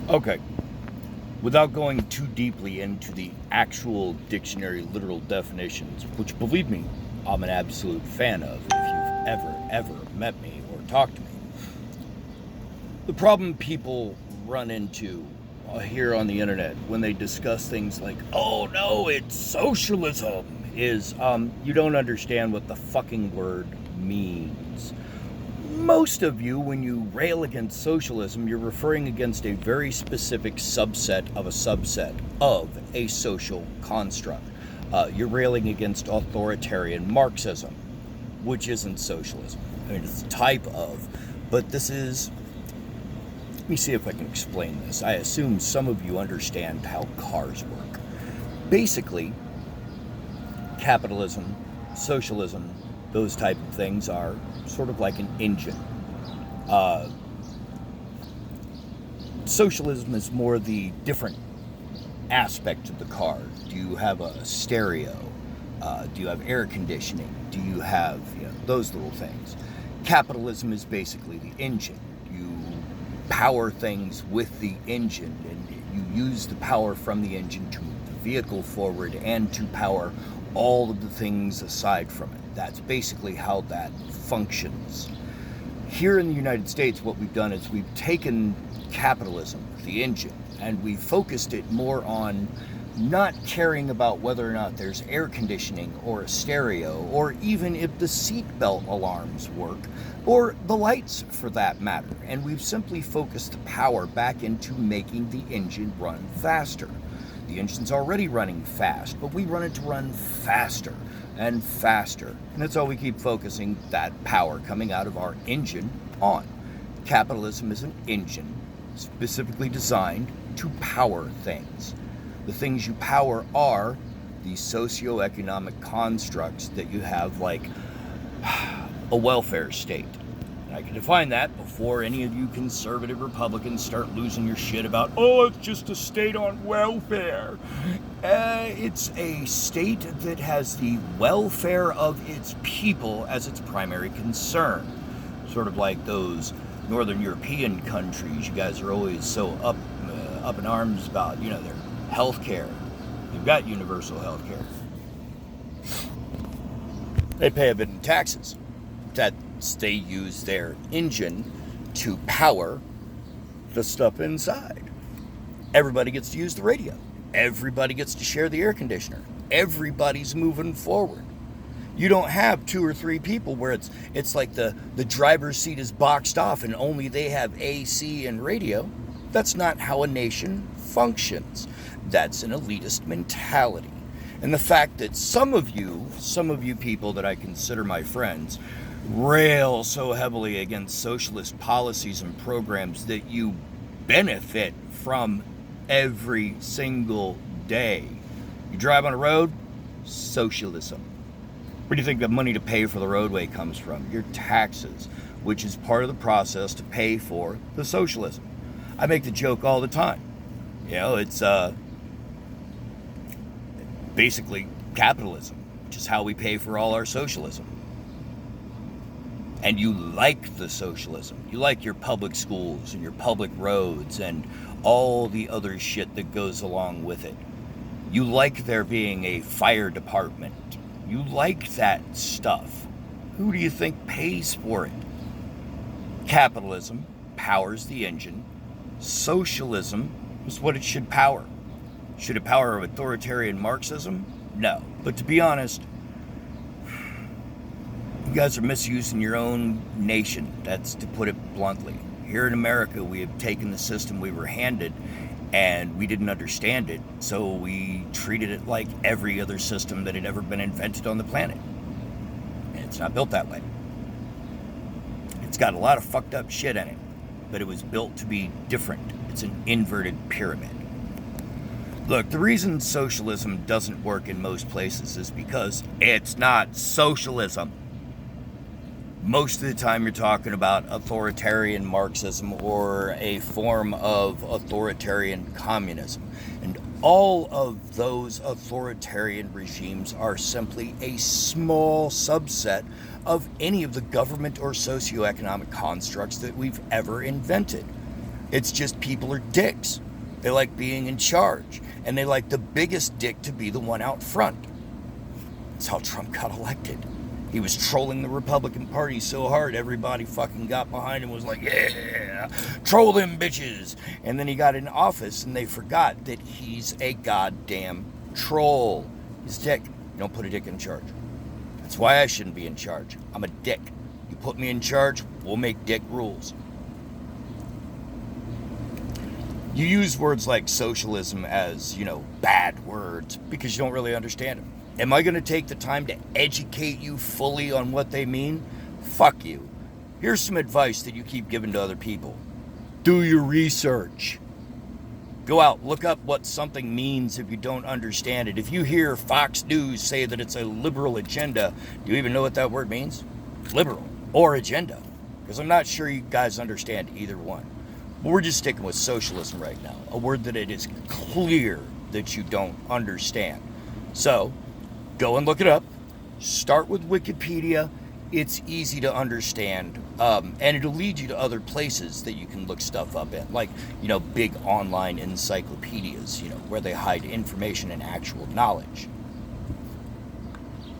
Okay, without going too deeply into the actual dictionary literal definitions, which believe me, I'm an absolute fan of if you've ever met me or talked to me. The problem people run into here on the internet when they discuss things like, oh no, it's socialism, is you don't understand what the fucking word means. Most of you, when you rail against socialism, you're referring against a very specific subset of a social construct. You're railing against authoritarian Marxism, which isn't socialism. I mean, it's a type of, but this is. Let me see if I can explain this. I assume some of you understand how cars work. Basically, capitalism, socialism, those type of things are sort of like an engine. Uh, Socialism is more the different aspect of the car. Do you have a stereo? Do you have air conditioning? Do you have those little things? Capitalism is basically the engine. You power things with the engine, and you use the power from the engine to move the vehicle forward and to power all of the things aside from it. That's basically how that functions. Here in the United States, what we've done is we've taken capitalism, the engine, and we focused it more on not caring about whether or not there's air conditioning or a stereo, or even if the seatbelt alarms work, or the lights for that matter. And we've simply focused the power back into making the engine run faster. The engine's already running fast, but we want it to run faster and faster. And that's all we keep focusing that power coming out of our engine on. Capitalism is an engine specifically designed to power things. The things you power are the socioeconomic constructs that you have, like a welfare state. I can define that before any of you conservative Republicans start losing your shit about, oh, it's just a state on welfare. It's a state that has the welfare of its people as its primary concern. Sort of like those Northern European countries. You guys are always so up in arms about, their health care. They've got universal health care. They pay a bit in taxes. They use their engine to power the stuff inside. Everybody gets to use the radio. Everybody gets to share the air conditioner. Everybody's moving forward. You don't have 2 or 3 people where it's like the driver's seat is boxed off and only they have AC and radio. That's not how a nation functions. That's an elitist mentality. And the fact that some of you people that I consider my friends, rail so heavily against socialist policies and programs that you benefit from every single day. You drive on a road, socialism. Where do you think the money to pay for the roadway comes from? Your taxes, which is part of the process to pay for the socialism. I make the joke all the time. It's basically capitalism, which is how we pay for all our socialism. And you like the socialism. You like your public schools and your public roads and all the other shit that goes along with it. You like there being a fire department. You like that stuff. Who do you think pays for it? Capitalism powers the engine. Socialism is what it should power. Should it power authoritarian Marxism? No. But to be honest, you guys are misusing your own nation. That's to put it bluntly. Here in America, we have taken the system we were handed and we didn't understand it, so we treated it like every other system that had ever been invented on the planet. And it's not built that way. It's got a lot of fucked up shit in it, but it was built to be different. It's an inverted pyramid. Look, the reason socialism doesn't work in most places is because it's not socialism. Most of the time you're talking about authoritarian Marxism or a form of authoritarian communism. And all of those authoritarian regimes are simply a small subset of any of the government or socioeconomic constructs that we've ever invented. It's just people are dicks. They like being in charge, and they like the biggest dick to be the one out front. That's how Trump got elected. He was trolling the Republican Party so hard, everybody fucking got behind him and was like, yeah, troll them bitches. And then he got in office, and they forgot that he's a goddamn troll. He's a dick. You don't put a dick in charge. That's why I shouldn't be in charge. I'm a dick. You put me in charge, we'll make dick rules. You use words like socialism as, bad words because you don't really understand them. Am I going to take the time to educate you fully on what they mean? Fuck you. Here's some advice that you keep giving to other people. Do your research. Go out, look up what something means if you don't understand it. If you hear Fox News say that it's a liberal agenda, do you even know what that word means? Liberal or agenda? Because I'm not sure you guys understand either one. But we're just sticking with socialism right now, a word that it is clear that you don't understand. So, go and look it up. Start with Wikipedia. It's easy to understand, and it'll lead you to other places that you can look stuff up in, like, big online encyclopedias, where they hide information and actual knowledge.